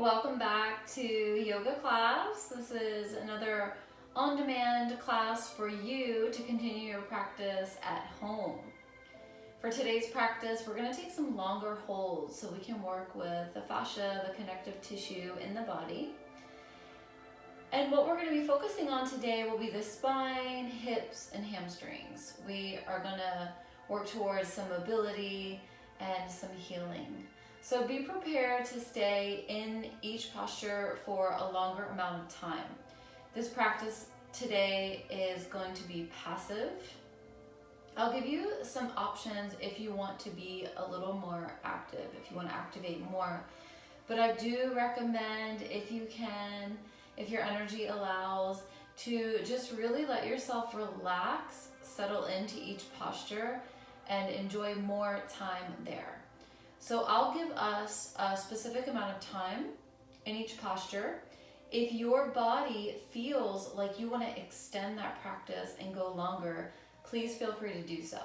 welcome back to yoga class. This is another on-demand class for you to continue your practice at home. For today's practice, we're going to take some longer holds so we can work with the fascia, the connective tissue in the body. And what we're going to be focusing on today will be the spine, hips, and hamstrings. We are going to work towards some mobility and some healing. So be prepared to stay in each posture for a longer amount of time. This practice today is going to be passive. I'll give you some options if you want to be a little more active, if you want to activate more. But I do recommend, if you can, if your energy allows, to just really let yourself relax, settle into each posture, and enjoy more time there. So I'll give us a specific amount of time in each posture. If your body feels like you want to extend that practice and go longer, please feel free to do so.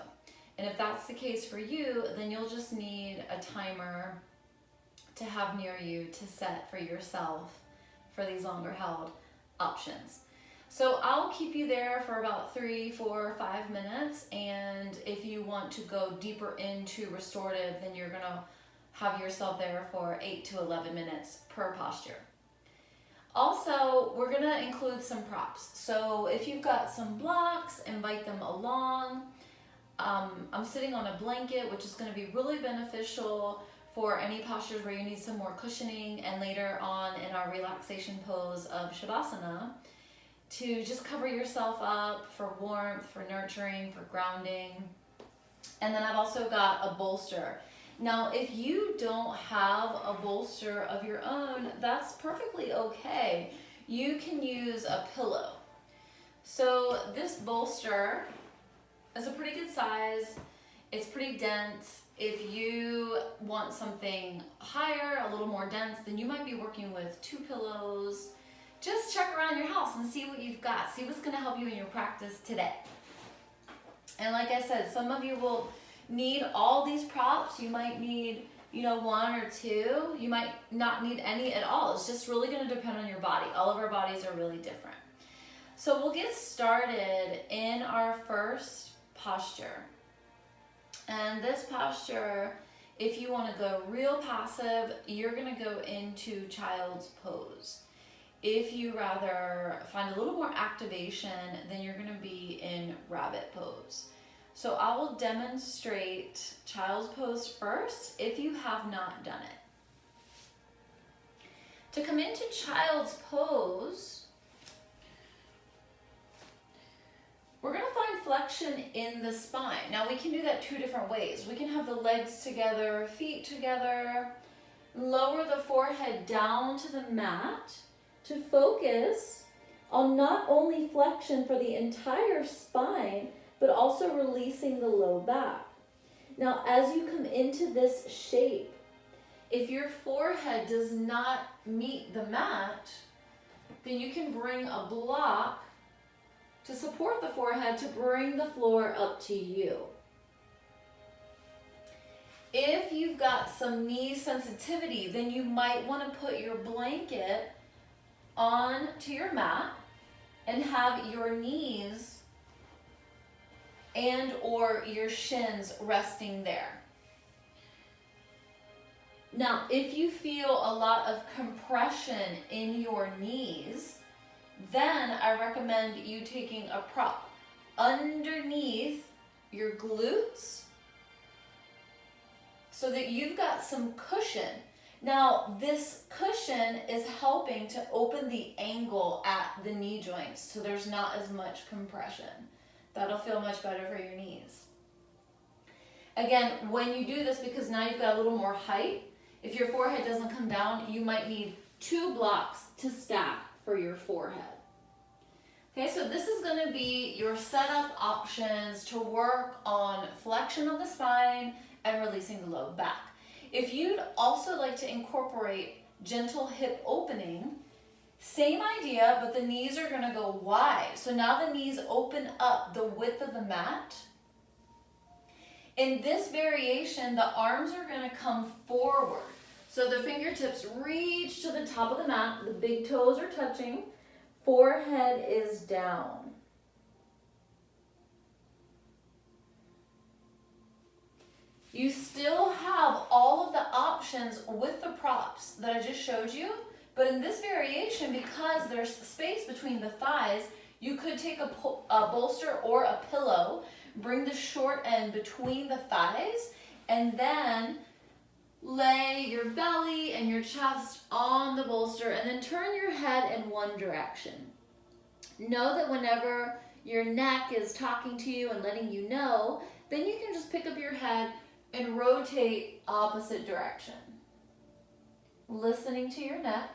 And if that's the case for you, then you'll just need a timer to have near you to set for yourself for these longer held options. So I'll keep you there for about 3, 4, 5 minutes. And if you want to go deeper into restorative, then you're gonna have yourself there for 8 to 11 minutes per posture. Also, we're gonna include some props. So if you've got some blocks, invite them along. I'm sitting on a blanket, which is gonna be really beneficial for any postures where you need some more cushioning, and later on in our relaxation pose of Shavasana, to just cover yourself up for warmth, for nurturing, for grounding. And then I've also got a bolster. Now, if you don't have a bolster of your own, that's perfectly okay. You can use a pillow. So this bolster is a pretty good size. It's pretty dense. If you want something higher, a little more dense, then you might be working with 2 pillows. Just check around your house and see what you've got. See what's going to help you in your practice today. And like I said, some of you will need all these props. You might need, 1 or 2. You might not need any at all. It's just really going to depend on your body. All of our bodies are really different. So we'll get started in our first posture. And this posture, if you want to go real passive, you're going to go into child's pose. If you rather find a little more activation, then you're going to be in rabbit pose. So I will demonstrate child's pose first if you have not done it. To come into child's pose, we're going to find flexion in the spine. Now we can do that 2 different ways. We can have the legs together, feet together, lower the forehead down to the mat, to focus on not only flexion for the entire spine, but also releasing the low back. Now, as you come into this shape, if your forehead does not meet the mat, then you can bring a block to support the forehead to bring the floor up to you. If you've got some knee sensitivity, then you might want to put your blanket on to your mat and have your knees and or your shins resting there. Now, if you feel a lot of compression in your knees, then I recommend you taking a prop underneath your glutes so that you've got some cushion. Now, this cushion is helping to open the angle at the knee joints, so there's not as much compression. That'll feel much better for your knees. Again, when you do this, because now you've got a little more height, if your forehead doesn't come down, you might need 2 blocks to stack for your forehead. Okay, so this is going to be your setup options to work on flexion of the spine and releasing the low back. If you'd also like to incorporate gentle hip opening, same idea, but the knees are going to go wide. So now the knees open up the width of the mat. In this variation, the arms are going to come forward. So the fingertips reach to the top of the mat. The big toes are touching. Forehead is down. You still have all of the options with the props that I just showed you, but in this variation, because there's space between the thighs, you could take a bolster or a pillow, bring the short end between the thighs, and then lay your belly and your chest on the bolster, and then turn your head in one direction. Know that whenever your neck is talking to you and letting you know, then you can just pick up your head and rotate opposite direction. Listening to your neck.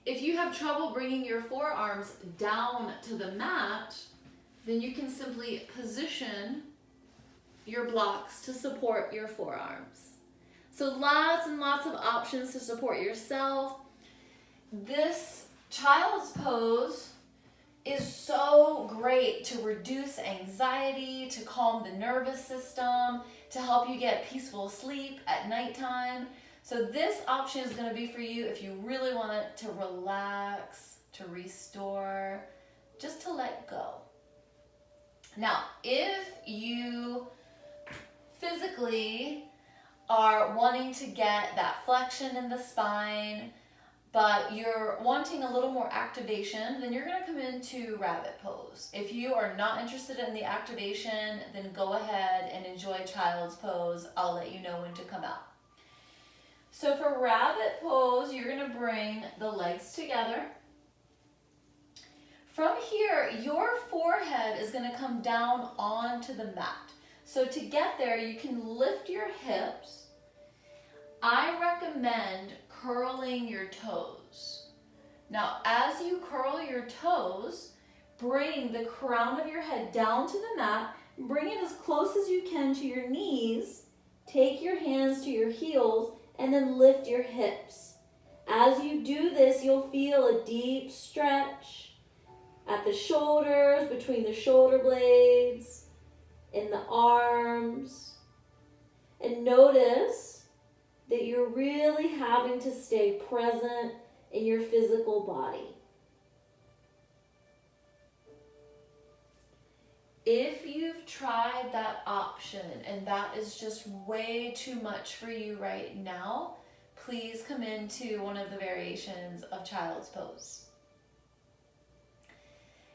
If you have trouble bringing your forearms down to the mat, then you can simply position your blocks to support your forearms. So lots and lots of options to support yourself. This child's pose is so great to reduce anxiety, to calm the nervous system, to help you get peaceful sleep at nighttime. So this option is going to be for you if you really want it to relax, to restore, just to let go. Now, if you physically are wanting to get that flexion in the spine, but you're wanting a little more activation, then you're going to come into rabbit pose. If you are not interested in the activation, then go ahead and enjoy child's pose. I'll let you know when to come out. So for rabbit pose, you're going to bring the legs together. From here, your forehead is going to come down onto the mat. So to get there, you can lift your hips. I recommend curling your toes. Now, as you curl your toes, bring the crown of your head down to the mat. Bring it as close as you can to your knees. Take your hands to your heels and then lift your hips. As you do this, you'll feel a deep stretch at the shoulders, between the shoulder blades, in the arms. And notice that you're really having to stay present in your physical body. If you've tried that option and that is just way too much for you right now, please come into one of the variations of child's pose.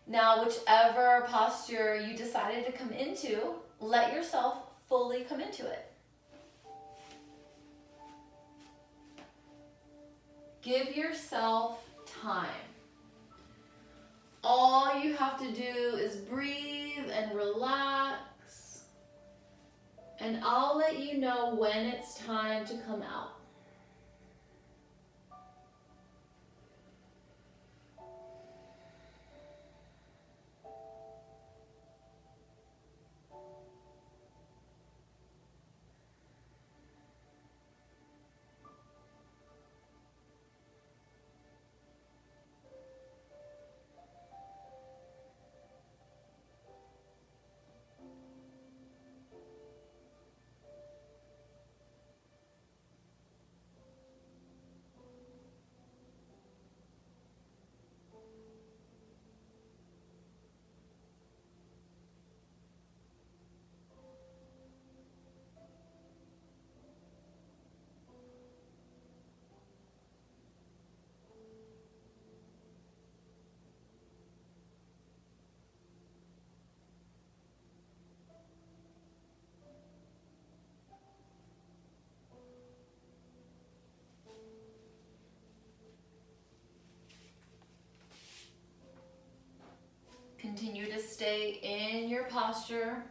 Now, whichever posture you decided to come into, let yourself fully come into it. Give yourself time. All you have to do is breathe and relax, and I'll let you know when it's time to come out. Continue to stay in your posture.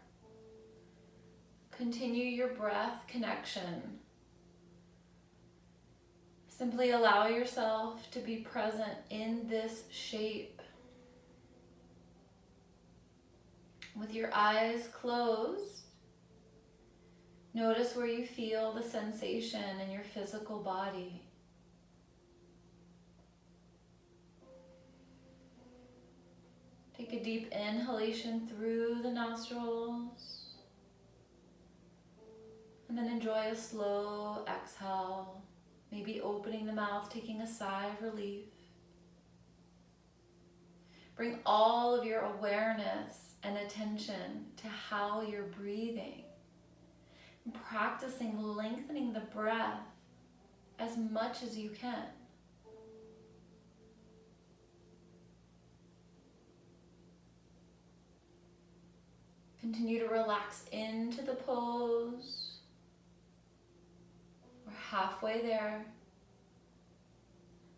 Continue your breath connection. Simply allow yourself to be present in this shape. With your eyes closed, notice where you feel the sensation in your physical body. Take a deep inhalation through the nostrils, and then enjoy a slow exhale Maybe opening the mouth, taking a sigh of relief. Bring all of your awareness and attention to how you're breathing. And practicing lengthening the breath as much as you can. Continue to relax into the pose. We're halfway there.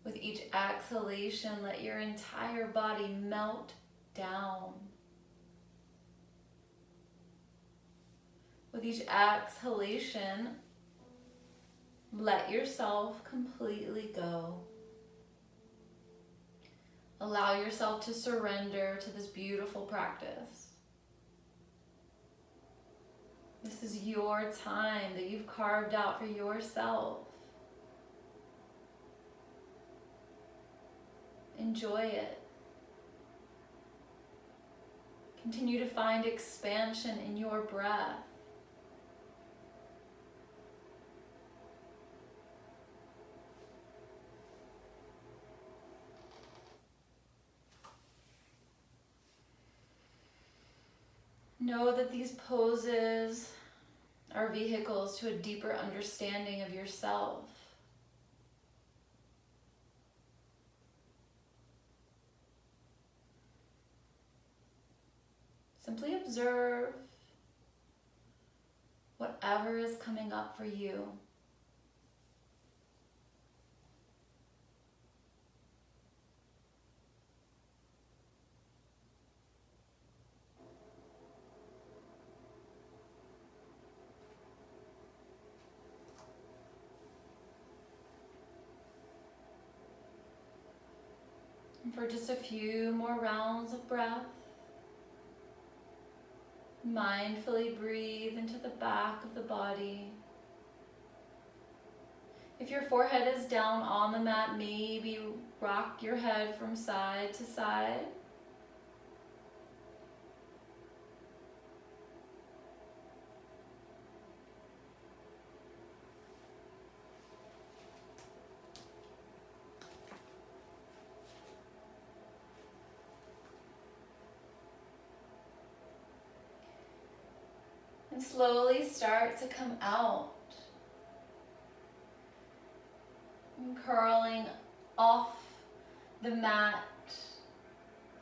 With each exhalation, let your entire body melt down. With each exhalation, let yourself completely go. Allow yourself to surrender to this beautiful practice. This is your time that you've carved out for yourself. Enjoy it. Continue to find expansion in your breath. Know that these poses are vehicles to a deeper understanding of yourself. Simply observe whatever is coming up for you. And for just a few more rounds of breath, mindfully breathe into the back of the body. If your forehead is down on the mat, maybe rock your head from side to side. And slowly start to come out. And curling off the mat,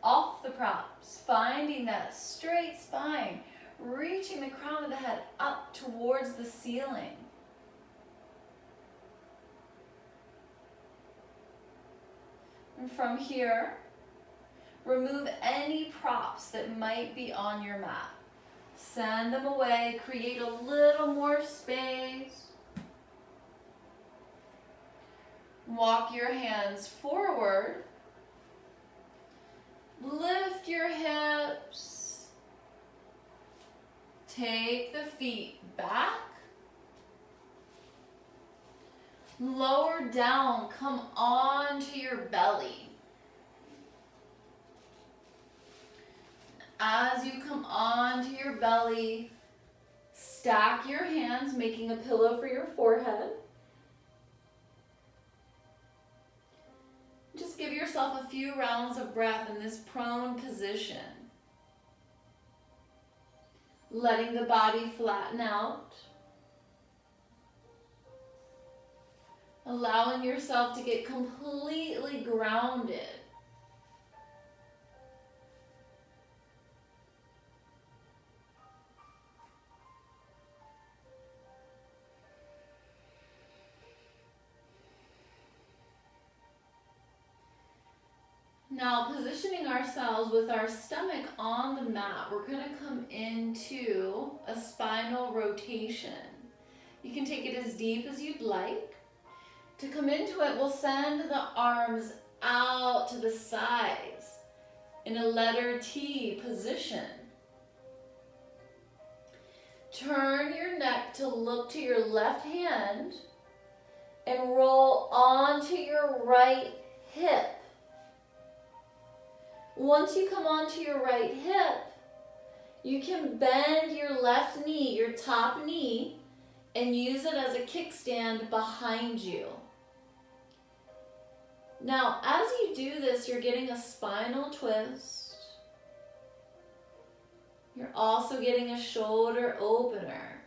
off the props, finding that straight spine, reaching the crown of the head up towards the ceiling. And from here, remove any props that might be on your mat. Send them away, create a little more space. Walk your hands forward. Lift your hips. Take the feet back. Lower down, come onto your belly. As you come onto your belly, stack your hands, making a pillow for your forehead. Just give yourself a few rounds of breath in this prone position. Letting the body flatten out. Allowing yourself to get completely grounded. Now, positioning ourselves with our stomach on the mat, we're going to come into a spinal rotation. You can take it as deep as you'd like. To come into it, we'll send the arms out to the sides in a letter T position. Turn your neck to look to your left hand and roll onto your right hip. Once you come onto your right hip, you can bend your left knee, your top knee, and use it as a kickstand behind you. Now, as you do this, you're getting a spinal twist. You're also getting a shoulder opener.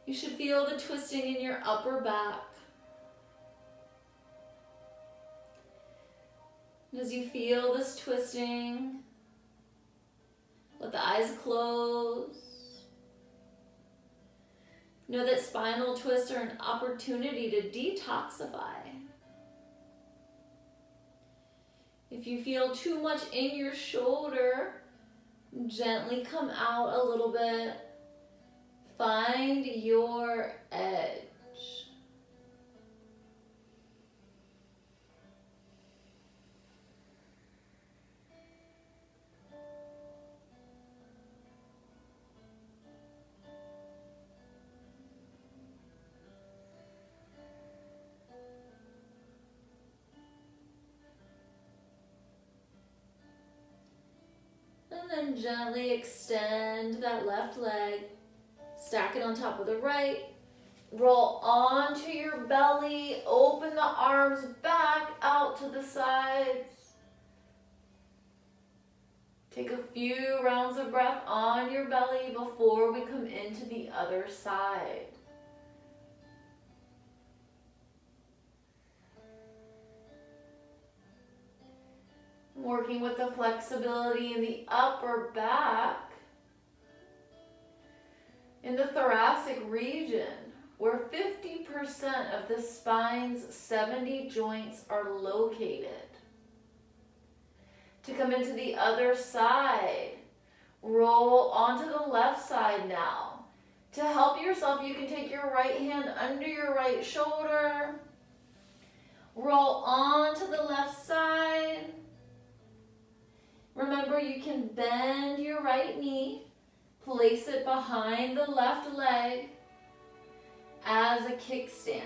You should feel the twisting in your upper back. And as you feel this twisting, let the eyes close. Know that spinal twists are an opportunity to detoxify. If you feel too much in your shoulder, gently come out a little bit. Find your edge. And then gently extend that left leg. Stack it on top of the right. Roll onto your belly. Open the arms back out to the sides. Take a few rounds of breath on your belly before we come into the other side. Working with the flexibility in the upper back, in the thoracic region, where 50% of the spine's 70 joints are located. To come into the other side, roll onto the left side now. To help yourself, you can take your right hand under your right shoulder, roll onto the left side. Remember, you can bend your right knee, place it behind the left leg as a kickstand.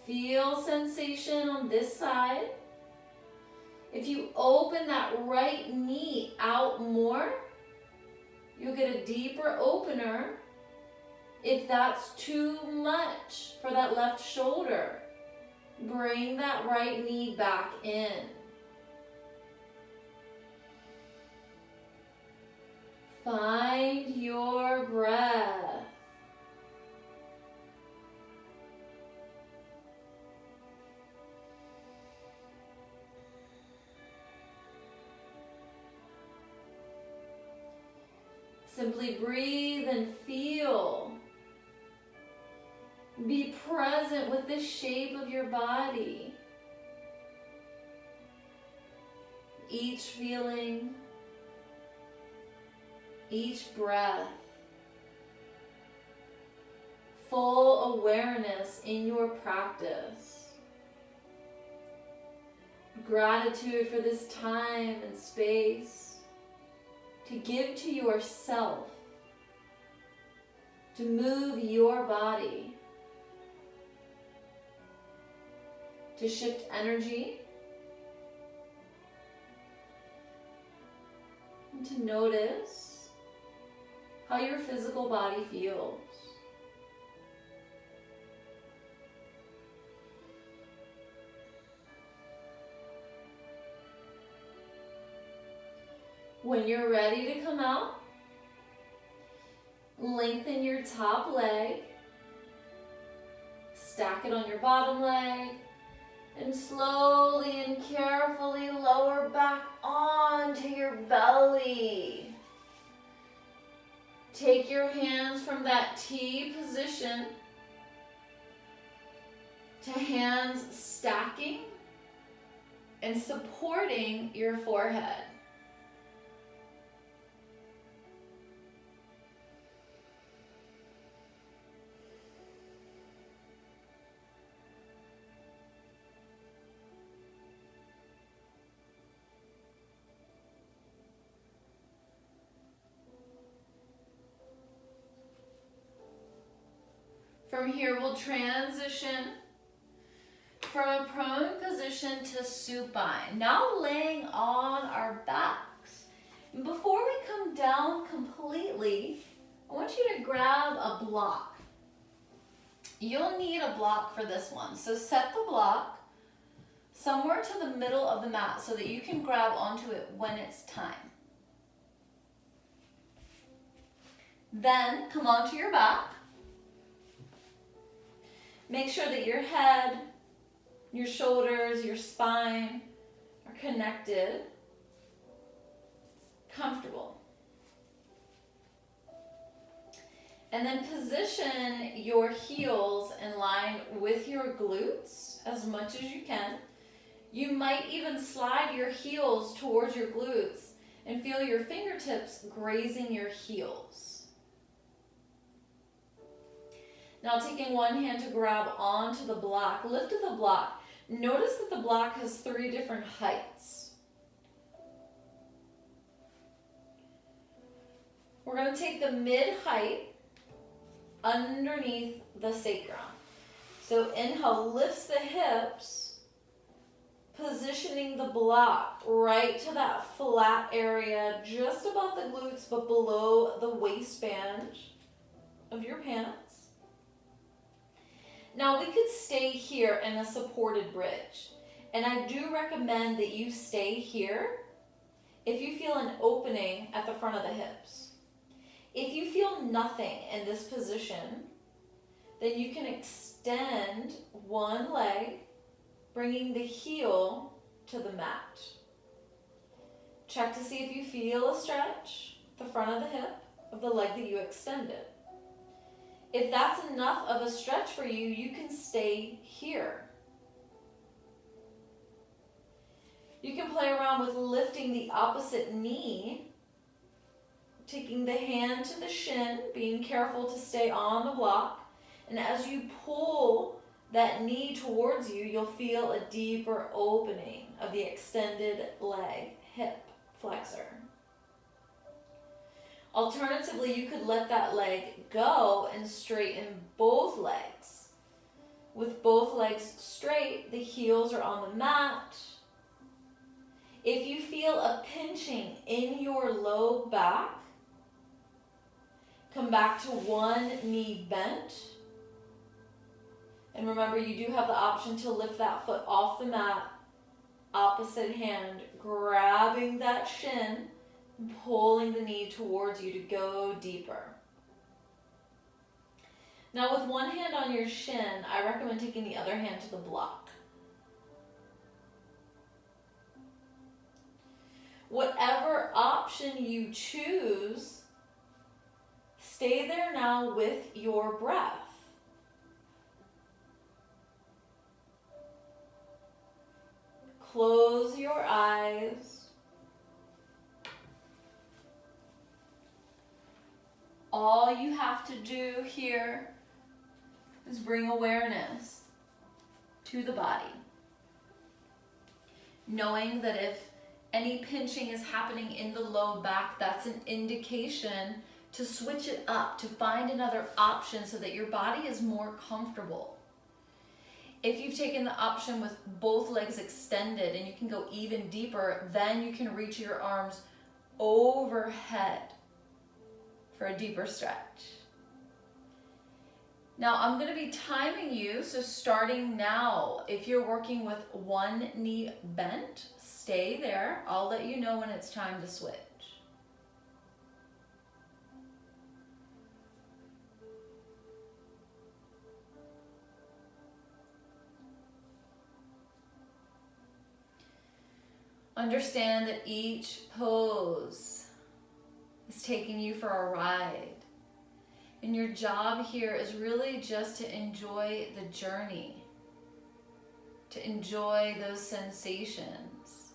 Feel sensation on this side. If you open that right knee out more, you'll get a deeper opener. If that's too much for that left shoulder, bring that right knee back in. Find your breath. Simply breathe and feel. Be present with the shape of your body. Each feeling, each breath. Full awareness in your practice. Gratitude for this time and space to give to yourself, to move your body, to shift energy, and to notice how your physical body feels. When you're ready to come out, lengthen your top leg, stack it on your bottom leg, and slowly and carefully lower back onto your belly. Take your hands from that T position to hands stacking and supporting your forehead. From here, we'll transition from a prone position to supine. Now laying on our backs. And before we come down completely, I want you to grab a block. You'll need a block for this one. So set the block somewhere to the middle of the mat so that you can grab onto it when it's time. Then come onto your back. Make sure that your head, your shoulders, your spine are connected, comfortable. And then position your heels in line with your glutes as much as you can. You might even slide your heels towards your glutes and feel your fingertips grazing your heels. Now taking one hand to grab onto the block, lift the block. Notice that the block has 3 different heights. We're going to take the mid height underneath the sacrum. So inhale, lifts the hips, positioning the block right to that flat area just above the glutes but below the waistband of your pants. Now we could stay here in a supported bridge, and I do recommend that you stay here if you feel an opening at the front of the hips. If you feel nothing in this position, then you can extend one leg, bringing the heel to the mat. Check to see if you feel a stretch at the front of the hip of the leg that you extended. If that's enough of a stretch for you, you can stay here. You can play around with lifting the opposite knee, taking the hand to the shin, being careful to stay on the block. And as you pull that knee towards you, you'll feel a deeper opening of the extended leg, hip flexor. Alternatively, you could let that leg go and straighten both legs. With both legs straight, the heels are on the mat. If you feel a pinching in your low back, come back to one knee bent. And remember, you do have the option to lift that foot off the mat, opposite hand, grabbing that shin, pulling the knee towards you to go deeper. Now with one hand on your shin, I recommend taking the other hand to the block. Whatever option you choose, stay there now with your breath. Close your eyes. All you have to do here is bring awareness to the body. Knowing that if any pinching is happening in the low back, that's an indication to switch it up, to find another option so that your body is more comfortable. If you've taken the option with both legs extended and you can go even deeper, then you can reach your arms overhead for a deeper stretch. Now I'm going to be timing you, so starting now, if you're working with one knee bent, stay there. I'll let you know when it's time to switch. Understand that each pose is taking you for a ride. And your job here is really just to enjoy the journey, to enjoy those sensations,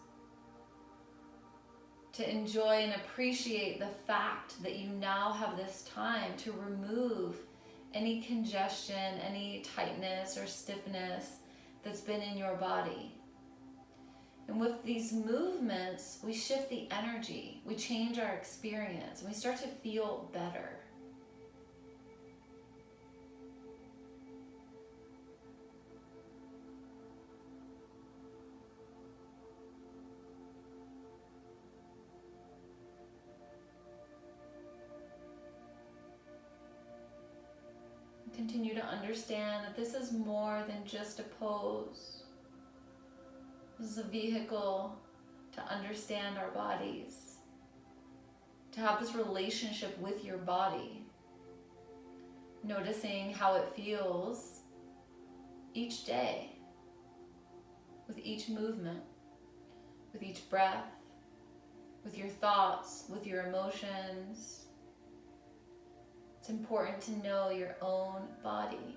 to enjoy and appreciate the fact that you now have this time to remove any congestion, any tightness or stiffness that's been in your body. And with these movements, we shift the energy, we change our experience, and we start to feel better. Continue to understand that this is more than just a pose. This is a vehicle to understand our bodies, to have this relationship with your body, noticing how it feels each day, with each movement, with each breath, with your thoughts, with your emotions. It's important to know your own body.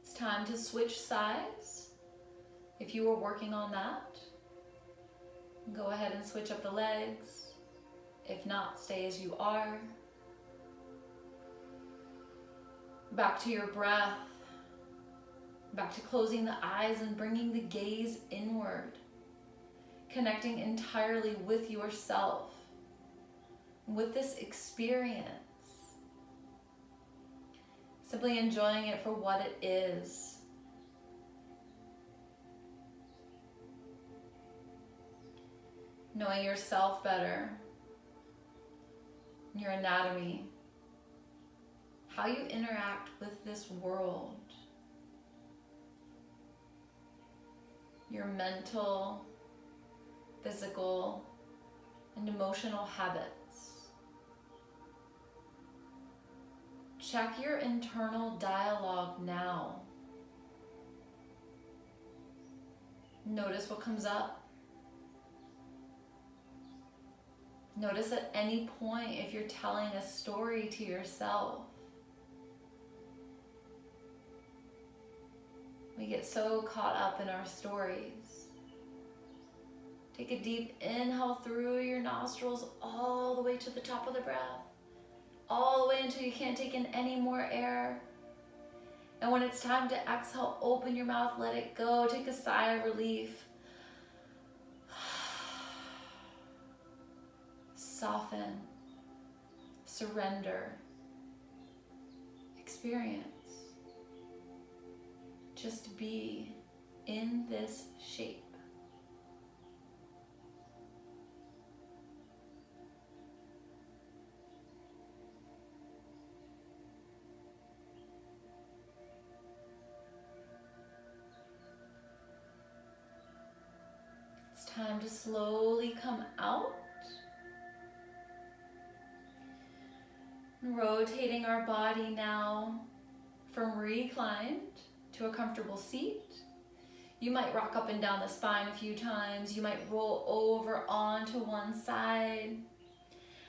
It's time to switch sides. If you were working on that, go ahead and switch up the legs. If not, stay as you are. Back to your breath. Back to closing the eyes and bringing the gaze inward. Connecting entirely with yourself, with this experience. Simply enjoying it for what it is. Knowing yourself better, your anatomy, how you interact with this world, your mental, physical, and emotional habits. Check your internal dialogue now. Notice what comes up. Notice at any point if you're telling a story to yourself. We get so caught up in our stories. Take a deep inhale through your nostrils all the way to the top of the breath. All the way until you can't take in any more air. And when it's time to exhale, open your mouth, let it go. Take a sigh of relief. Soften, surrender, experience. Just be in this shape. It's time to slowly come out. Rotating our body now from reclined to a comfortable seat. You might rock up and down the spine a few times. You might roll over onto one side.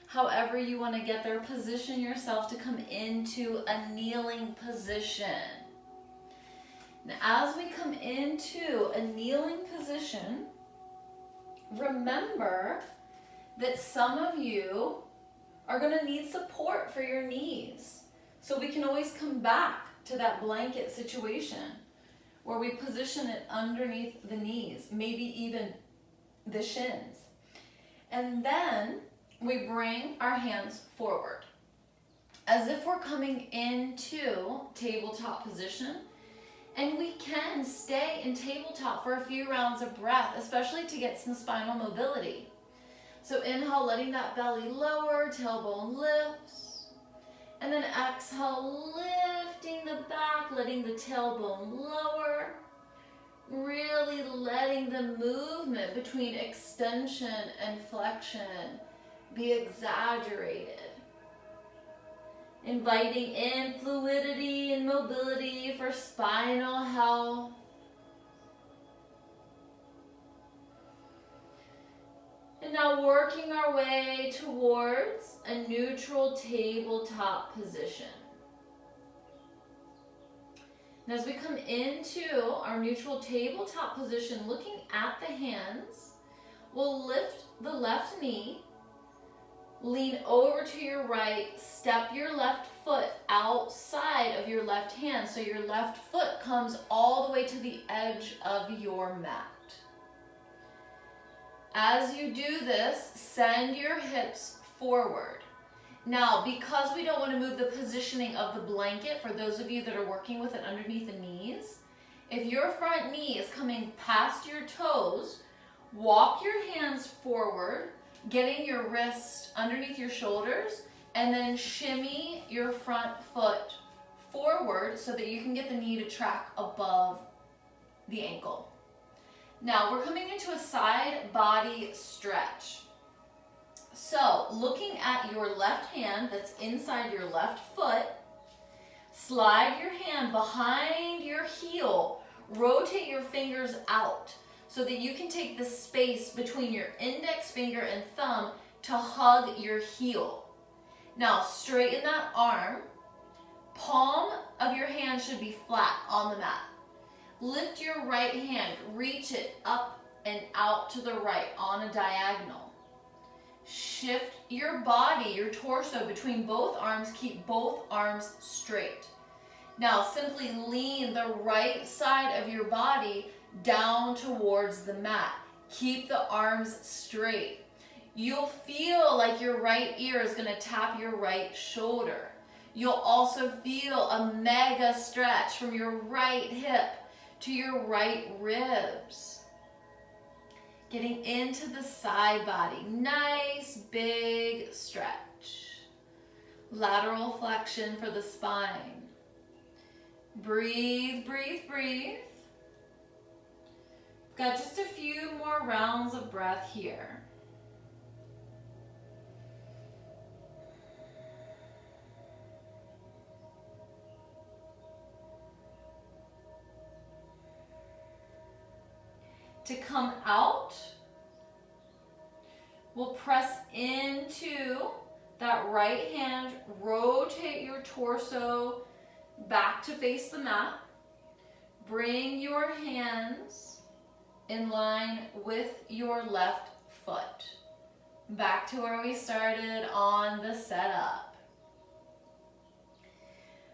However you want to get there, position yourself to come into a kneeling position. Now, as we come into a kneeling position, remember that some of you are going to need support for your knees. So we can always come back to that blanket situation where we position it underneath the knees, maybe even the shins. And then we bring our hands forward as if we're coming into tabletop position. And we can stay in tabletop for a few rounds of breath, especially to get some spinal mobility. So inhale, letting that belly lower, tailbone lifts. And then exhale, lifting the back, letting the tailbone lower. Really letting the movement between extension and flexion be exaggerated. Inviting in fluidity and mobility for spinal health. And now working our way towards a neutral tabletop position. And as we come into our neutral tabletop position, looking at the hands, we'll lift the left knee, lean over to your right, step your left foot outside of your left hand so your left foot comes all the way to the edge of your mat. As you do this, send your hips forward. Now, because we don't want to move the positioning of the blanket, for those of you that are working with it underneath the knees, if your front knee is coming past your toes, walk your hands forward, getting your wrist underneath your shoulders, and then shimmy your front foot forward so that you can get the knee to track above the ankle. Now, we're coming into a side body stretch. So, looking at your left hand that's inside your left foot, slide your hand behind your heel, rotate your fingers out so that you can take the space between your index finger and thumb to hug your heel. Now, straighten that arm. Palm of your hand should be flat on the mat. Lift your right hand, reach it up and out to the right on a diagonal. Shift your body, your torso between both arms. Keep both arms straight. Now simply lean the right side of your body down towards the mat. Keep the arms straight. You'll feel like your right ear is going to tap your right shoulder. You'll also feel a mega stretch from your right hip to your right ribs. Getting into the side body. Nice big stretch. Lateral flexion for the spine. Breathe, breathe, breathe. Got just a few more rounds of breath here. To come out, we'll press into that right hand, rotate your torso back to face the mat. Bring your hands in line with your left foot. Back to where we started on the setup.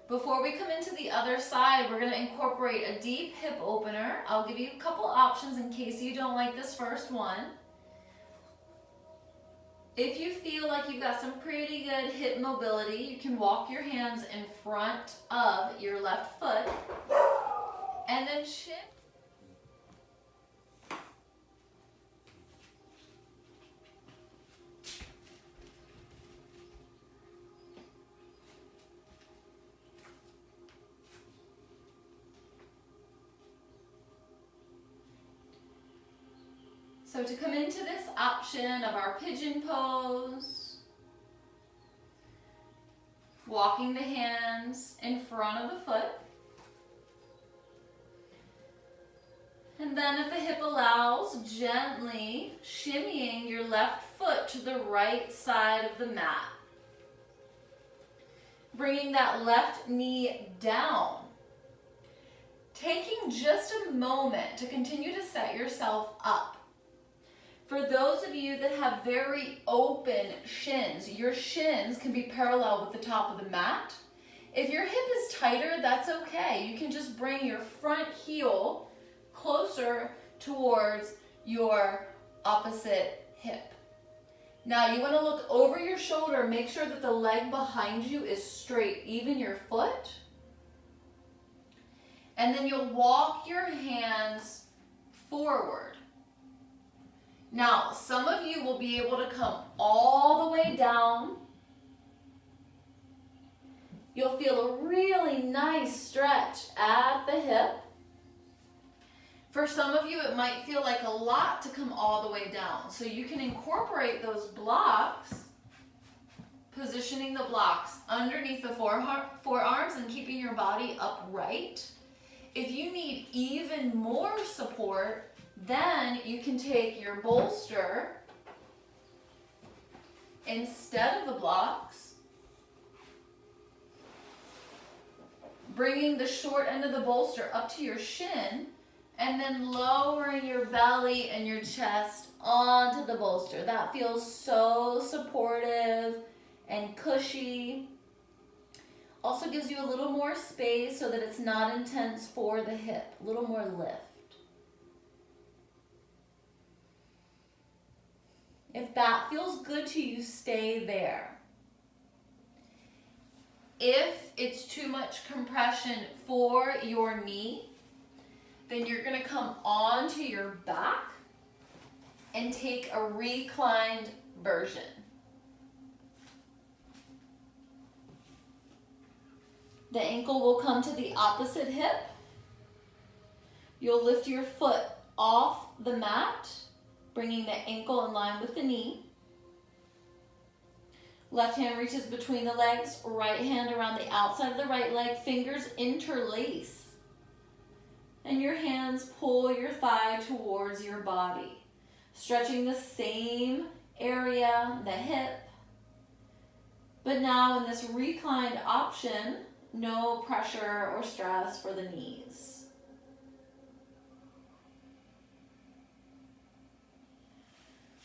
Before we come into the other side, we're going to incorporate a deep hip opener. I'll give you a couple options in case you don't like this first one. If you feel like you've got some pretty good hip mobility, you can walk your hands in front of your left foot and then shift. So to come into this option of our pigeon pose, walking the hands in front of the foot, and then if the hip allows, gently shimmying your left foot to the right side of the mat. Bringing that left knee down. Taking just a moment to continue to set yourself up. For those of you that have very open shins, your shins can be parallel with the top of the mat. If your hip is tighter, that's okay. You can just bring your front heel closer towards your opposite hip. Now you want to look over your shoulder, make sure that the leg behind you is straight, even your foot. And then you'll walk your hands forward. Now, some of you will be able to come all the way down. You'll feel a really nice stretch at the hip. For some of you, it might feel like a lot to come all the way down. So you can incorporate those blocks, positioning the blocks underneath the forearms and keeping your body upright. If you need even more support, then you can take your bolster instead of the blocks, bringing the short end of the bolster up to your shin, and then lowering your belly and your chest onto the bolster. That feels so supportive and cushy. Also gives you a little more space so that it's not intense for the hip, a little more lift. If that feels good to you, stay there. If it's too much compression for your knee, then you're going to come onto your back and take a reclined version. The ankle will come to the opposite hip. You'll lift your foot off the mat, bringing the ankle in line with the knee. Left hand reaches between the legs, right hand around the outside of the right leg, fingers interlace. And your hands pull your thigh towards your body, stretching the same area, the hip. But now in this reclined option, no pressure or stress for the knees.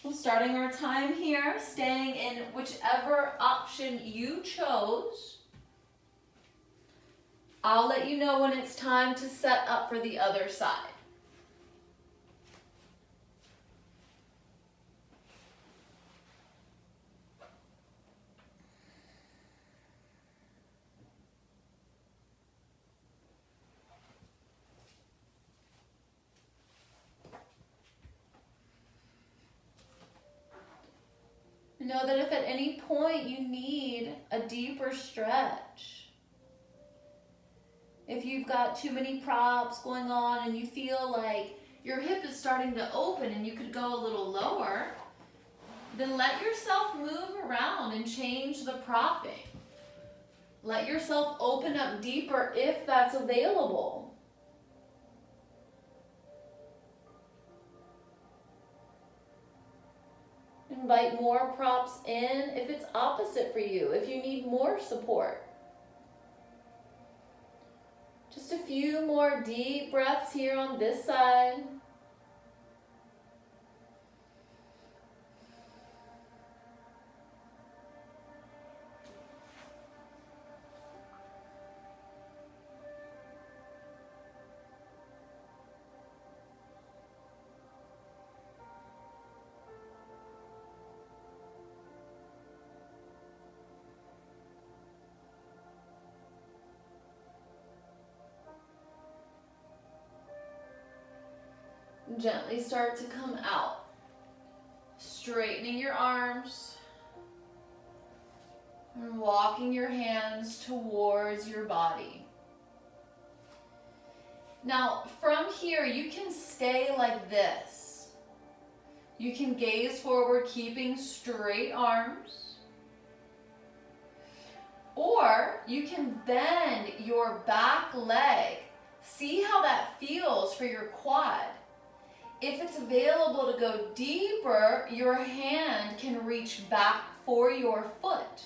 Well, starting our time here, staying in whichever option you chose. I'll let you know when it's time to set up for the other side. Know that if at any point you need a deeper stretch, if you've got too many props going on and you feel like your hip is starting to open and you could go a little lower, then let yourself move around and change the propping. Let yourself open up deeper if that's available. Invite more props in if it's opposite for you, if you need more support. Just a few more deep breaths here on this side. Gently start to come out, straightening your arms and walking your hands towards your body. Now from here you can stay like this. You can gaze forward keeping straight arms, or you can bend your back leg. See how that feels for your quad. If it's available to go deeper, your hand can reach back for your foot.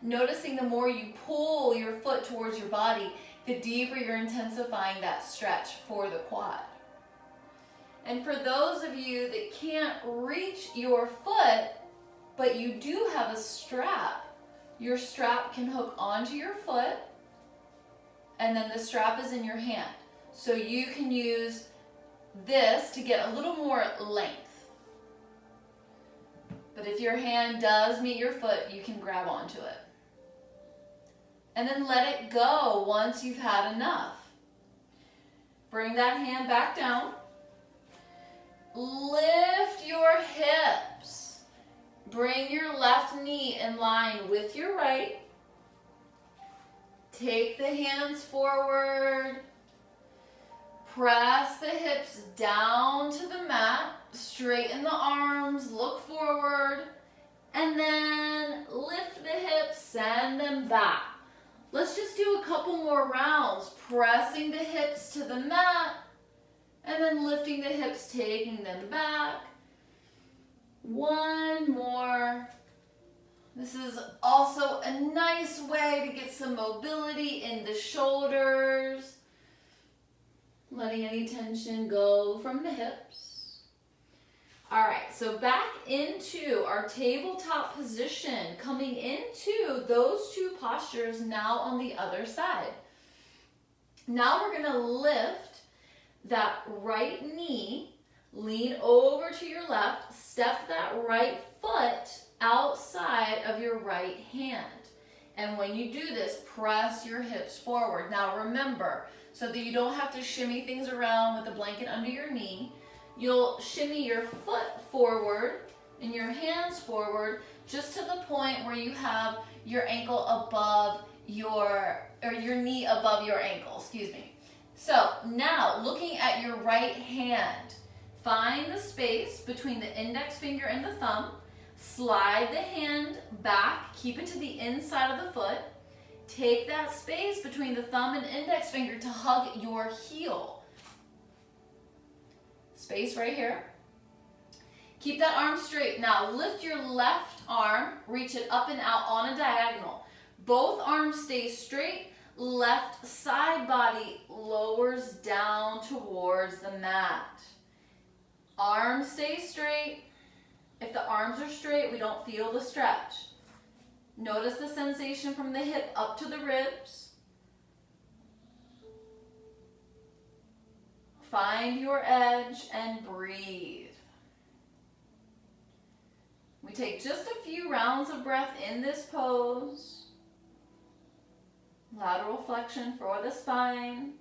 Noticing the more you pull your foot towards your body, the deeper you're intensifying that stretch for the quad. And for those of you that can't reach your foot, but you do have a strap, your strap can hook onto your foot, and then the strap is in your hand. So you can use this to get a little more length. But if your hand does meet your foot, you can grab onto it. And then let it go once you've had enough. Bring that hand back down. Lift your hips. Bring your left knee in line with your right. Take the hands forward. Press the hips down to the mat, straighten the arms, look forward, and then lift the hips, send them back. Let's just do a couple more rounds, pressing the hips to the mat, and then lifting the hips, taking them back. One more. This is also a nice way to get some mobility in the shoulders. Letting any tension go from the hips. All right, so back into our tabletop position, coming into those two postures now on the other side. Now we're gonna lift that right knee, lean over to your left, step that right foot outside of your right hand. And when you do this, press your hips forward. Now remember, so that you don't have to shimmy things around with a blanket under your knee, you'll shimmy your foot forward and your hands forward just to the point where you have your ankle above your knee above your ankle, excuse me. So now looking at your right hand, find the space between the index finger and the thumb, slide the hand back, keep it to the inside of the foot, take that space between the thumb and index finger to hug your heel. Space right here. Keep that arm straight. Now lift your left arm, reach it up and out on a diagonal. Both arms stay straight. Left side body lowers down towards the mat. Arms stay straight. If the arms are straight, we don't feel the stretch. Notice the sensation from the hip up to the ribs. Find your edge and breathe. We take just a few rounds of breath in this pose. Lateral flexion for the spine.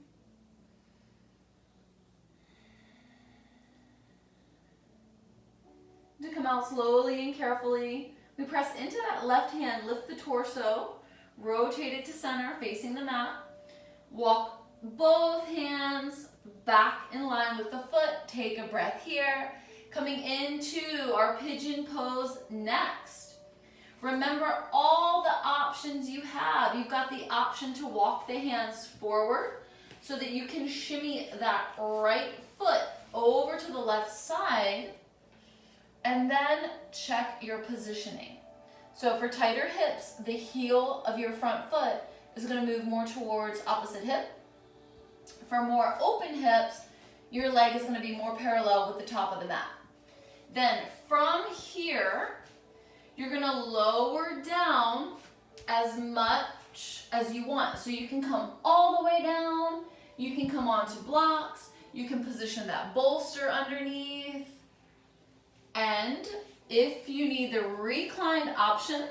To come out slowly and carefully, we press into that left hand, lift the torso, rotate it to center, facing the mat. Walk both hands back in line with the foot. Take a breath here. Coming into our pigeon pose next. Remember all the options you have. You've got the option to walk the hands forward so that you can shimmy that right foot over to the left side, and then check your positioning. So for tighter hips, the heel of your front foot is going to move more towards opposite hip. For more open hips, your leg is going to be more parallel with the top of the mat. Then from here, you're going to lower down as much as you want. So you can come all the way down, you can come onto blocks, you can position that bolster underneath. And if you need the reclined option,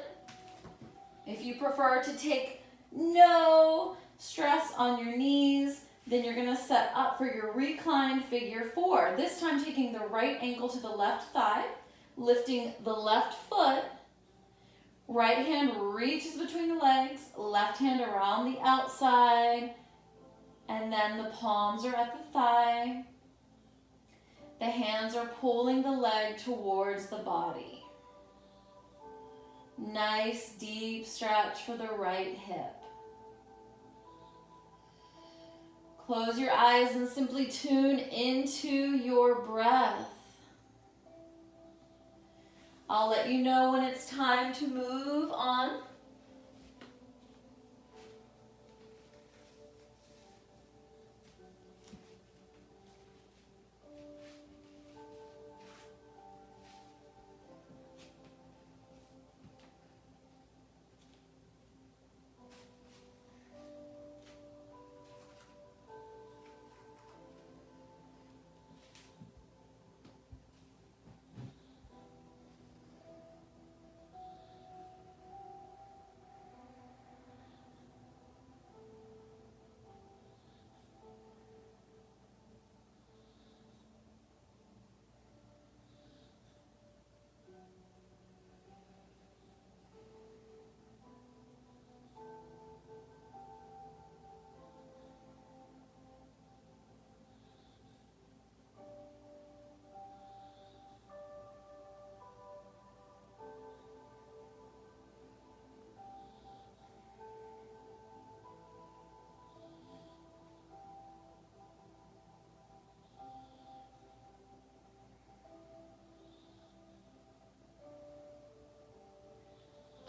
if you prefer to take no stress on your knees, then you're going to set up for your reclined figure four. This time taking the right ankle to the left thigh, lifting the left foot, right hand reaches between the legs, left hand around the outside, and then the palms are at the thigh. The hands are pulling the leg towards the body. Nice deep stretch for the right hip. Close your eyes and simply tune into your breath. I'll let you know when it's time to move on.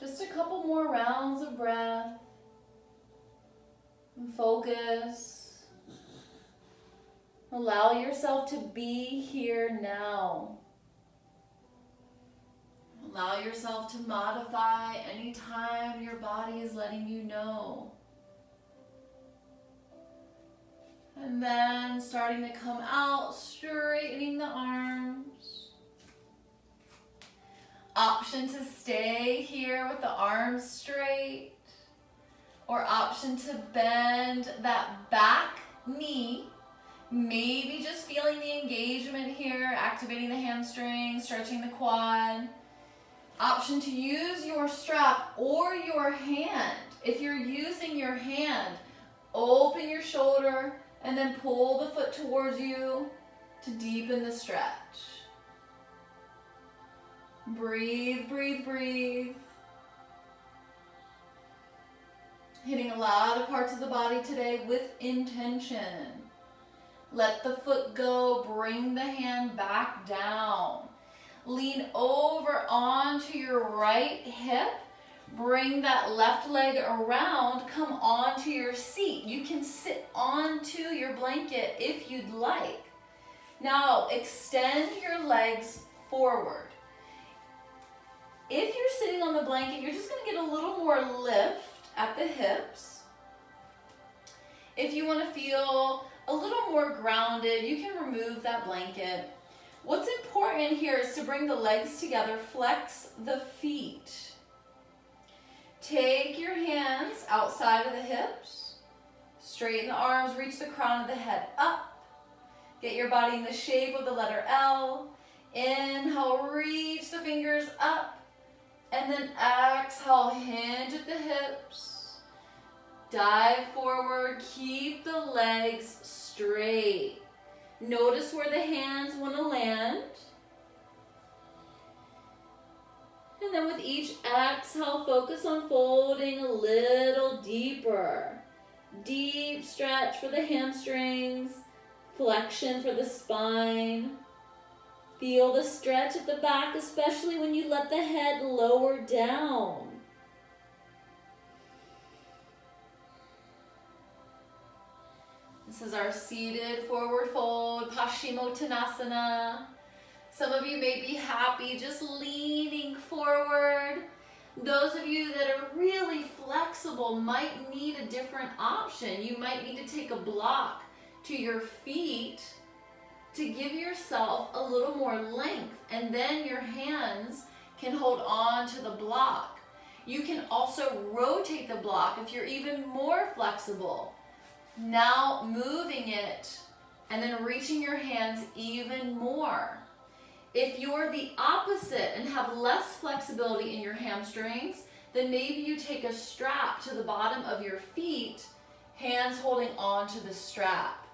Just a couple more rounds of breath. And focus. Allow yourself to be here now. Allow yourself to modify anytime your body is letting you know. And then starting to come out, straightening the arms. Option to stay here with the arms straight. or option to bend that back knee. Maybe just feeling the engagement here, activating the hamstring, stretching the quad. Option to use your strap or your hand. If you're using your hand, open your shoulder and then pull the foot towards you to deepen the stretch. Breathe, breathe, breathe. Hitting a lot of parts of the body today with intention. Let the foot go, bring the hand back down. Lean over onto your right hip. Bring that left leg around, come onto your seat. You can sit onto your blanket if you'd like. Now extend your legs forward. If you're sitting on the blanket, you're just going to get a little more lift at the hips. If you want to feel a little more grounded, you can remove that blanket. What's important here is to bring the legs together, flex the feet. Take your hands outside of the hips, straighten the arms, reach the crown of the head up. Get your body in the shape of the letter L. Inhale, reach the fingers up. And then exhale, hinge at the hips. Dive forward, keep the legs straight. Notice where the hands want to land. And then with each exhale, focus on folding a little deeper. Deep stretch for the hamstrings, flexion for the spine. Feel the stretch at the back, especially when you let the head lower down. This is our seated forward fold, Paschimottanasana. Some of you may be happy just leaning forward. Those of you that are really flexible might need a different option. You might need to take a block to your feet to give yourself a little more length, and then your hands can hold on to the block. You can also rotate the block if you're even more flexible. Now moving it and then reaching your hands even more. If you're the opposite and have less flexibility in your hamstrings, then maybe you take a strap to the bottom of your feet, hands holding on to the strap.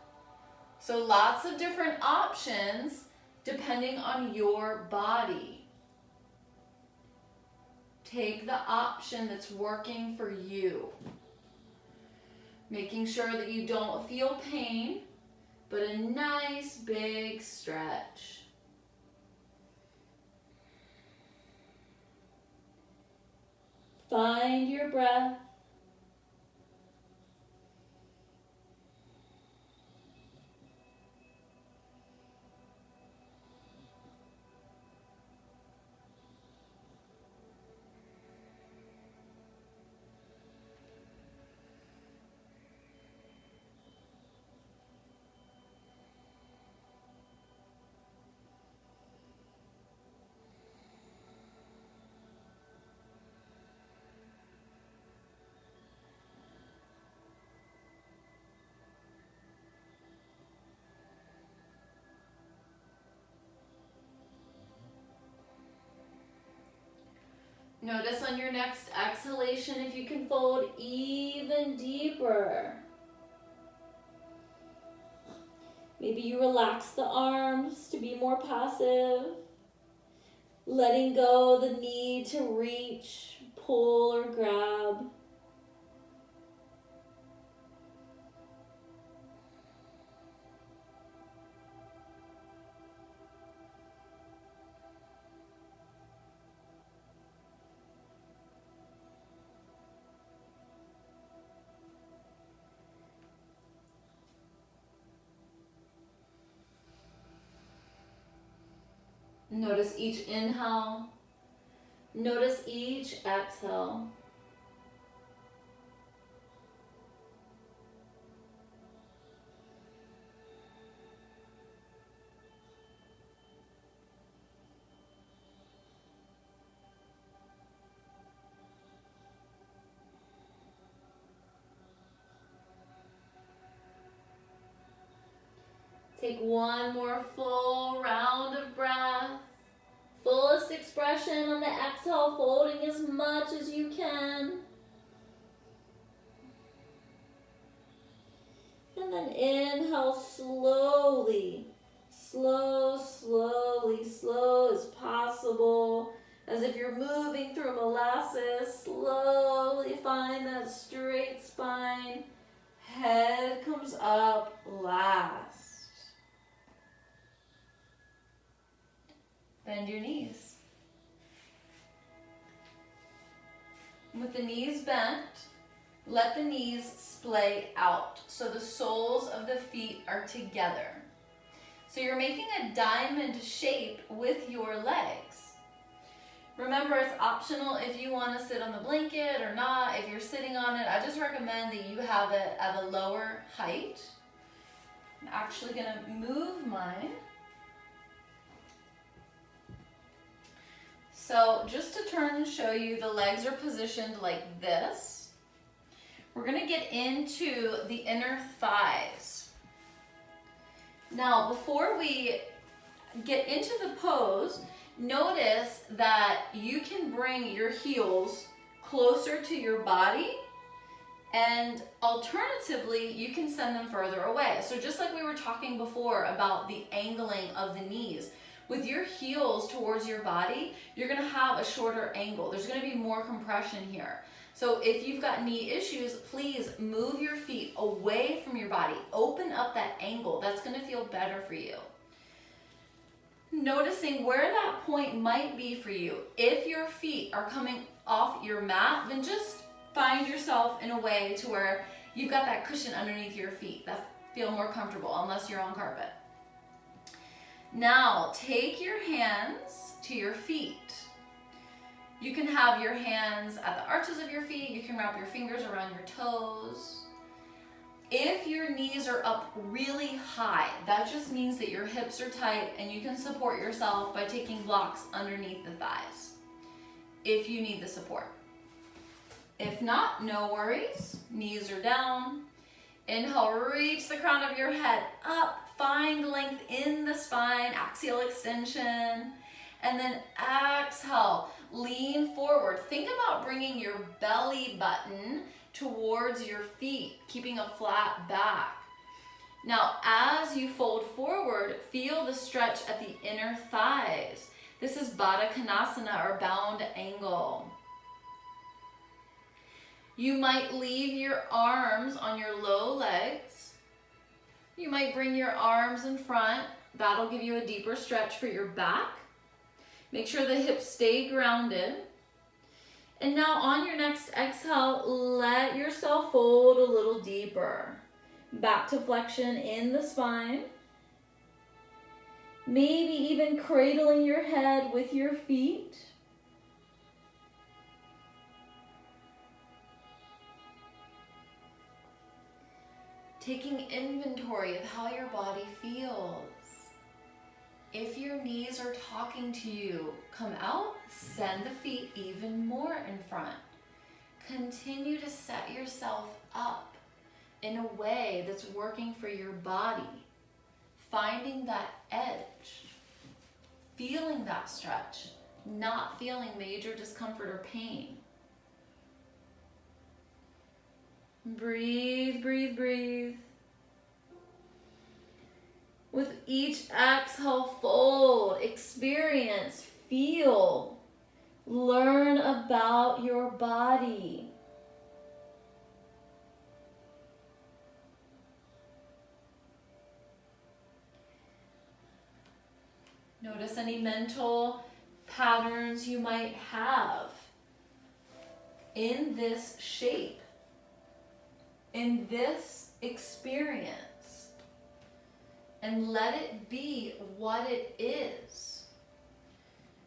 So lots of different options depending on your body. Take the option that's working for you. Making sure that you don't feel pain, but a nice big stretch. Find your breath. Notice on your next exhalation if you can fold even deeper. Maybe you relax the arms to be more passive. Letting go the need to reach, pull, or grab. Notice each inhale. Notice each exhale. Take one more full round of breath. Fullest expression on the exhale, folding as much as you can. And then inhale slowly. Slow as possible. As if you're moving through molasses. Slowly find that straight spine. Head comes up last. Bend your knees. With the knees bent, let the knees splay out so the soles of the feet are together. So you're making a diamond shape with your legs. Remember, it's optional if you want to sit on the blanket or not. If you're sitting on it, I just recommend that you have it at a lower height. I'm actually going to move mine. So just to turn and show you, the legs are positioned like this. We're going to get into the inner thighs. Now, before we get into the pose, notice that you can bring your heels closer to your body, and alternatively, you can send them further away. So just like we were talking before about the angling of the knees, with your heels towards your body, you're gonna have a shorter angle. There's gonna be more compression here. So if you've got knee issues, please move your feet away from your body. Open up that angle. That's gonna feel better for you. Noticing where that point might be for you. If your feet are coming off your mat, then just find yourself in a way to where you've got that cushion underneath your feet that feel more comfortable, unless you're on carpet. Now, take your hands to your feet. You can have your hands at the arches of your feet. You can wrap your fingers around your toes. If your knees are up really high, that just means that your hips are tight and you can support yourself by taking blocks underneath the thighs if you need the support. If not, no worries. Knees are down. Inhale, reach the crown of your head up. Find length in the spine, axial extension. And then exhale, lean forward. Think about bringing your belly button towards your feet, keeping a flat back. Now, as you fold forward, feel the stretch at the inner thighs. This is Baddha Konasana, or bound angle. You might leave your arms on your low legs. You might bring your arms in front. That'll give you a deeper stretch for your back. Make sure the hips stay grounded. And now on your next exhale, let yourself fold a little deeper. Back to flexion in the spine. Maybe even cradling your head with your feet. Taking inventory of how your body feels. If your knees are talking to you, come out, send the feet even more in front. Continue to set yourself up in a way that's working for your body. Finding that edge. Feeling that stretch. Not feeling major discomfort or pain. Breathe, breathe, breathe. With each exhale, fold, experience, feel, learn about your body. Notice any mental patterns you might have in this shape, in this experience, and let it be what it is,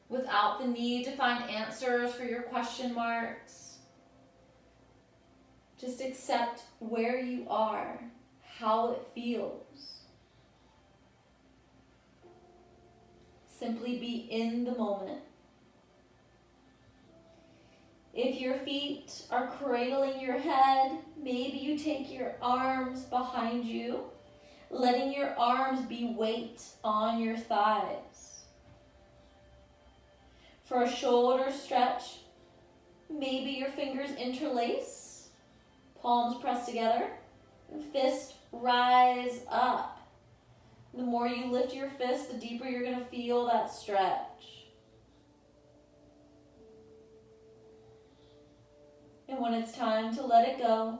without the need to find answers for your question marks. Just accept where you are, how it feels. Simply be in the moment. If your feet are cradling your head, maybe you take your arms behind you letting your arms be weight on your thighs. For a shoulder stretch, maybe your fingers interlace, palms press together, fist rise up. The more you lift your fist, the deeper you're going to feel that stretch. And when it's time to let it go,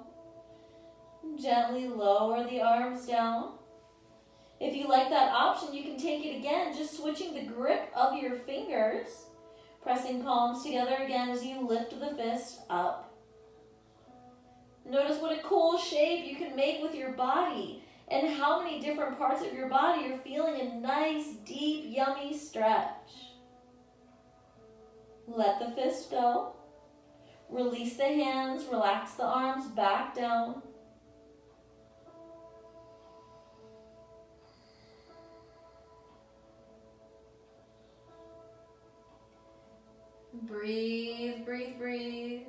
gently lower the arms down. If you like that option, you can take it again, just switching the grip of your fingers, pressing palms together again as you lift the fist up. Notice what a cool shape you can make with your body and how many different parts of your body are feeling a nice, deep, yummy stretch. Let the fist go. Release the hands, relax the arms back down. Breathe, breathe, breathe.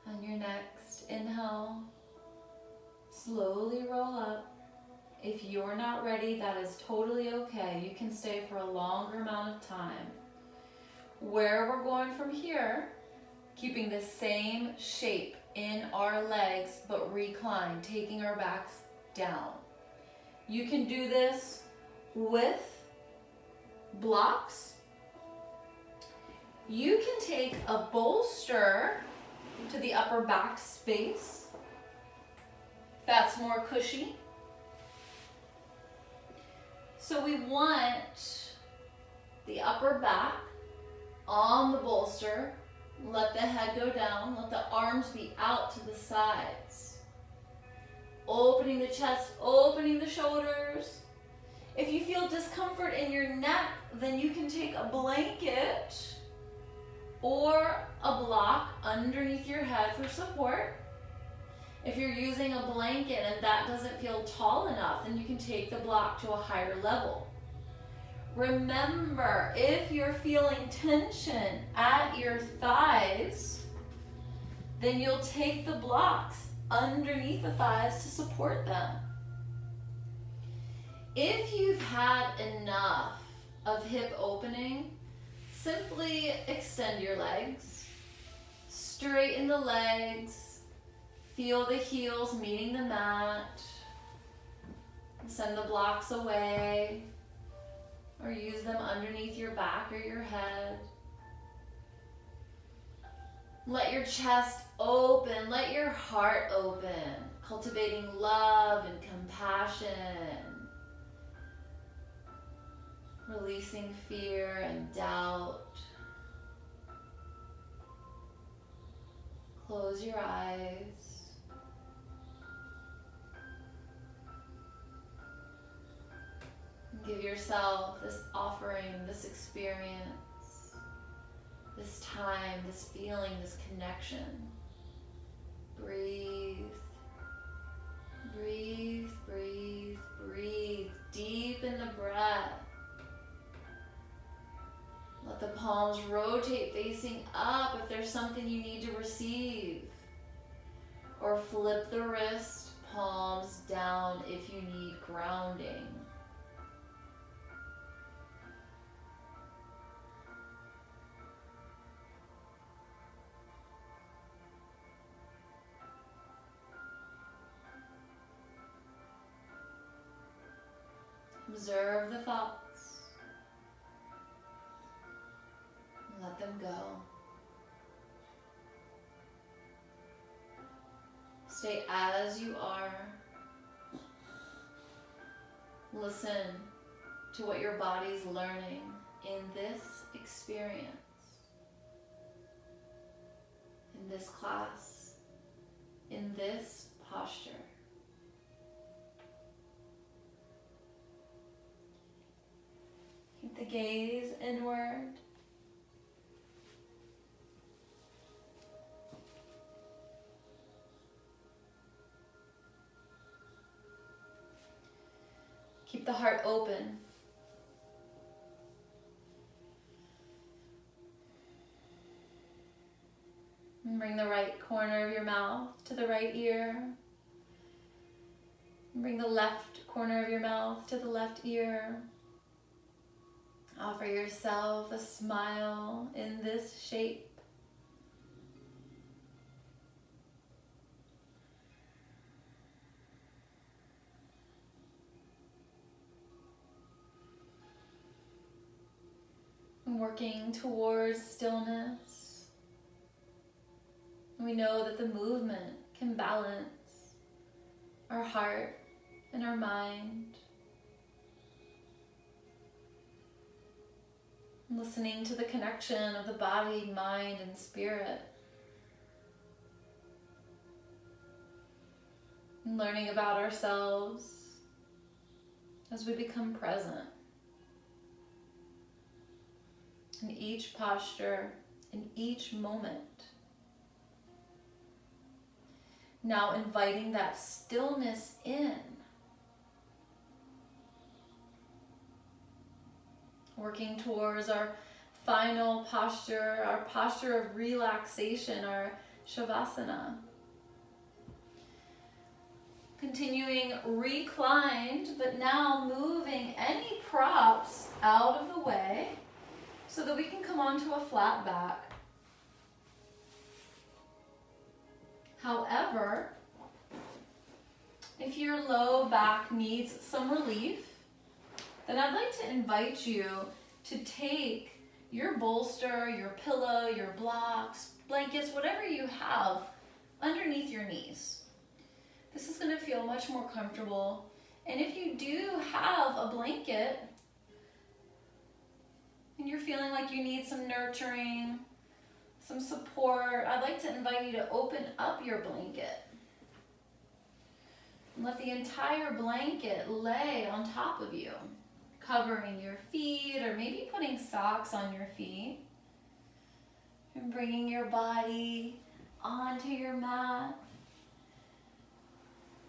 On your next inhale, slowly roll up. If you're not ready, that is totally okay. You can stay for a longer amount of time. Where we're going from here, keeping the same shape in our legs, but recline, taking our backs down. You can do this with blocks. You can take a bolster to the upper back space. That's more cushy. So we want the upper back on the bolster. Let the head go down. Let the arms be out to the sides. Opening the chest, opening the shoulders. If you feel discomfort in your neck, then you can take a blanket or a block underneath your head for support. If you're using a blanket and that doesn't feel tall enough, then you can take the block to a higher level. Remember, if you're feeling tension at your thighs, then you'll take the blocks underneath the thighs to support them. If you've had enough of hip opening, simply extend your legs, straighten the legs, feel the heels meeting the mat, send the blocks away, or use them underneath your back or your head. Let your chest open, let your heart open, cultivating love and compassion. Releasing fear and doubt. Close your eyes. Give yourself this offering, this experience, this time, this feeling, this connection. Breathe. Breathe, breathe, breathe. Deepen the breath. Let the palms rotate facing up if there's something you need to receive. Or flip the wrist, palms down if you need grounding. Observe the thoughts. Let them go. Stay as you are. Listen to what your body's learning in this experience, in this class, in this posture. gaze inward. Keep the heart open. And bring the right corner of your mouth to the right ear. And bring the left corner of your mouth to the left ear. Offer yourself a smile in this shape. And working towards stillness. We know that the movement can balance our heart and our mind. Listening to the connection of the body, mind, and spirit. And learning about ourselves as we become present. In each posture, in each moment. Now inviting that stillness in. Working towards our final posture, our posture of relaxation, our Shavasana. Continuing reclined, but now moving any props out of the way so that we can come onto a flat back. However, if your low back needs some relief, then I'd like to invite you to take your bolster, your pillow, your blocks, blankets, whatever you have underneath your knees. This is going to feel much more comfortable. And if you do have a blanket and you're feeling like you need some nurturing, some support, I'd like to invite you to open up your blanket. And let the entire blanket lay on top of you, covering your feet or maybe putting socks on your feet. And bringing your body onto your mat.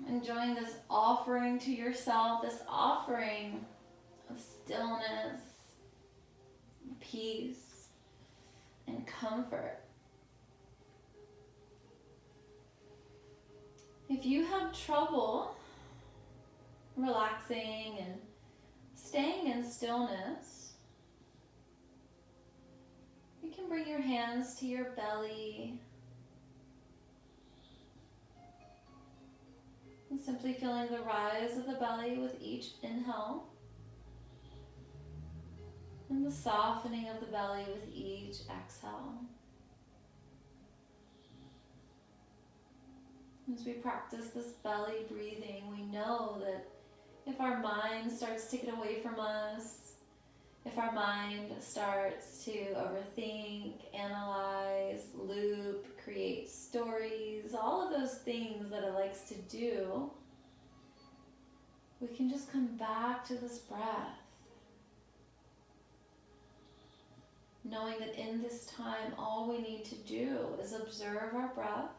Enjoying this offering to yourself, this offering of stillness, peace, and comfort. If you have trouble relaxing and staying in stillness, you can bring your hands to your belly and simply feeling the rise of the belly with each inhale and the softening of the belly with each exhale. As we practice this belly breathing, we know that if our mind starts to get away from us, if our mind starts to overthink, analyze, loop, create stories, all of those things that it likes to do, we can just come back to this breath. Knowing that in this time, all we need to do is observe our breath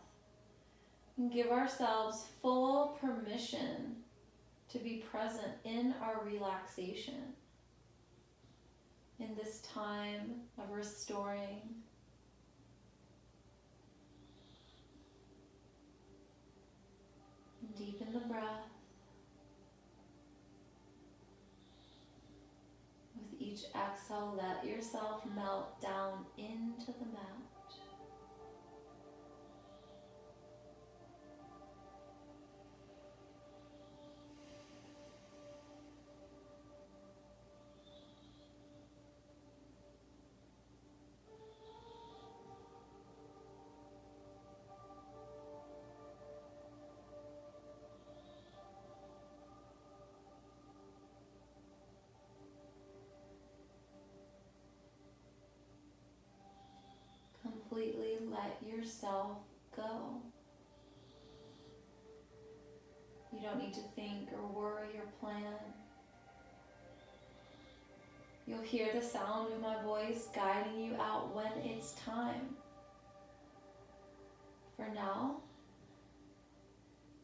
and give ourselves full permission to be present in our relaxation, in this time of restoring. Deepen the breath. With each exhale, let yourself melt down into the mat. Completely let yourself go. You don't need to think or worry or plan. You'll hear the sound of my voice guiding you out when it's time. For now,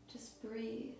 just breathe.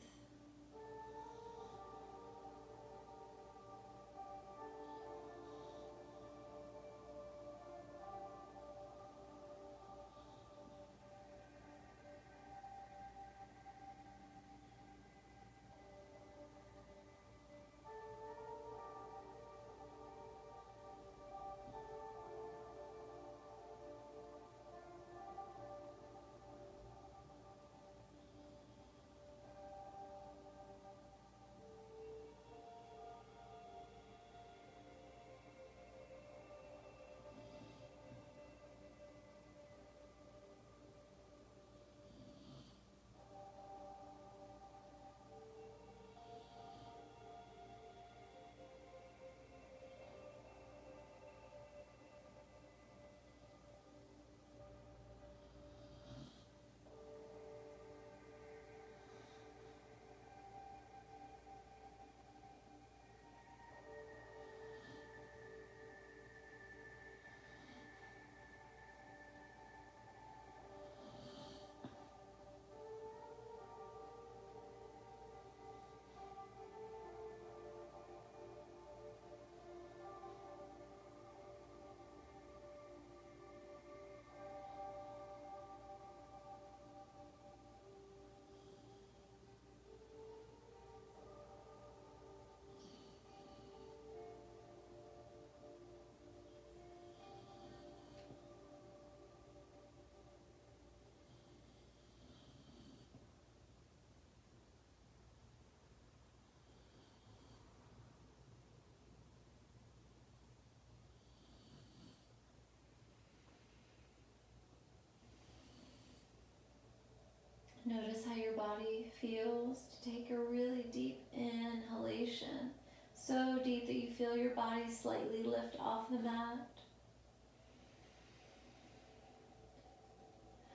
Notice how your body feels to take a really deep inhalation. So deep that you feel your body slightly lift off the mat.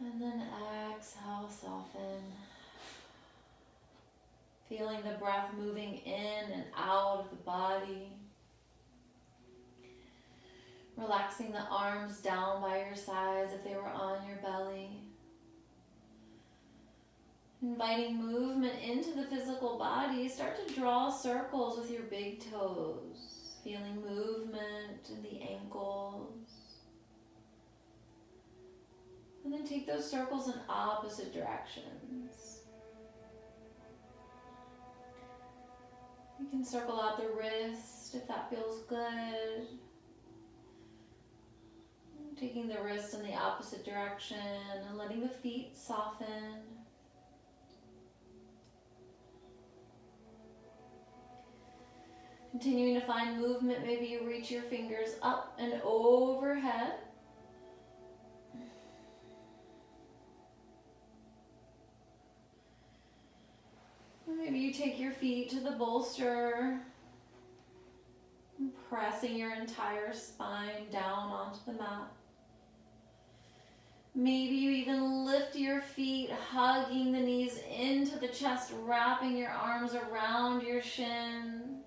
And then exhale, soften. Feeling the breath moving in and out of the body. Relaxing the arms down by your sides if they were on your belly. Inviting movement into the physical body. Start to draw circles with your big toes. Feeling movement in the ankles. And then take those circles in opposite directions. You can circle out the wrist if that feels good. Taking the wrist in the opposite direction and letting the feet soften. Continuing to find movement, maybe you reach your fingers up and overhead. Maybe you take your feet to the bolster, pressing your entire spine down onto the mat. Maybe you even lift your feet, hugging the knees into the chest, wrapping your arms around your shins.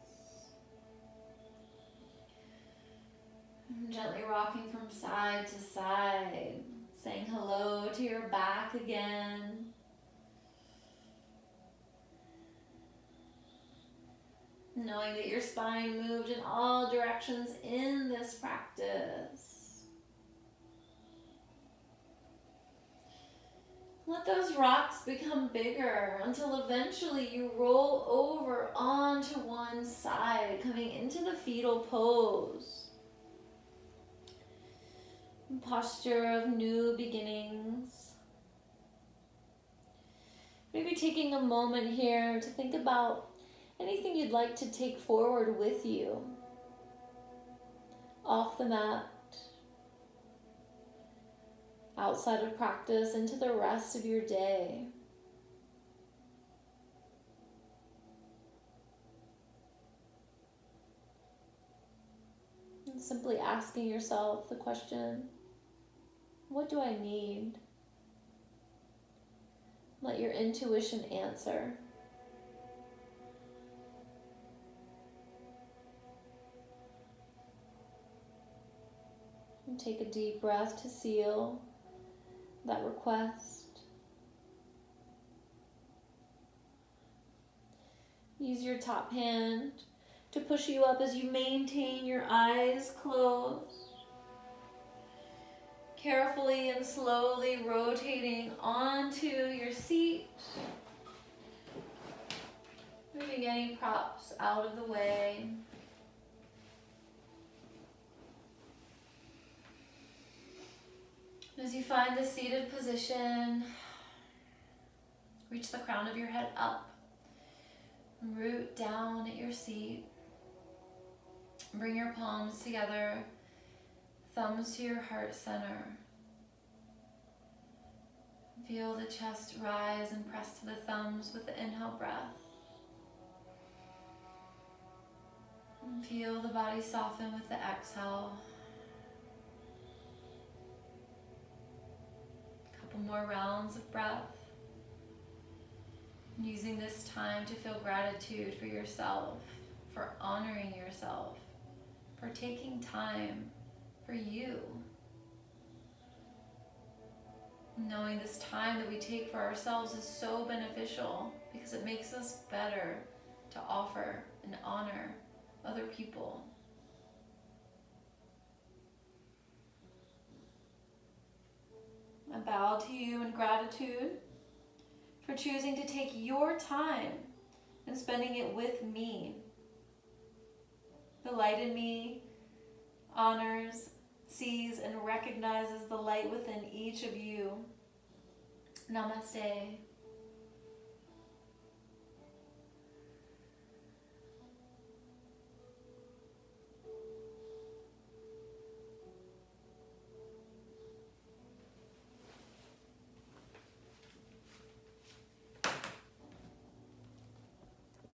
Gently rocking from side to side, saying hello to your back again. Knowing that your spine moved in all directions in this practice. Let those rocks become bigger until eventually you roll over onto one side, coming into the fetal pose. Posture of new beginnings. Maybe taking a moment here to think about anything you'd like to take forward with you off the mat, outside of practice, into the rest of your day. And simply asking yourself the question, what do I need? Let your intuition answer. Take a deep breath to seal that request. Use your top hand to push you up as you maintain your eyes closed. Carefully and slowly rotating onto your seat. Moving any props out of the way. As you find the seated position, reach the crown of your head up. Root down at your seat. Bring your palms together, thumbs to your heart center. Feel the chest rise and press to the thumbs with the inhale breath. And feel the body soften with the exhale. A couple more rounds of breath. Using this time to feel gratitude for yourself, for honoring yourself, for taking time for you. Knowing this time that we take for ourselves is so beneficial because it makes us better to offer and honor other people. I bow to you in gratitude for choosing to take your time and spending it with me. The light in me honors, sees, and recognizes the light within each of you. Namaste.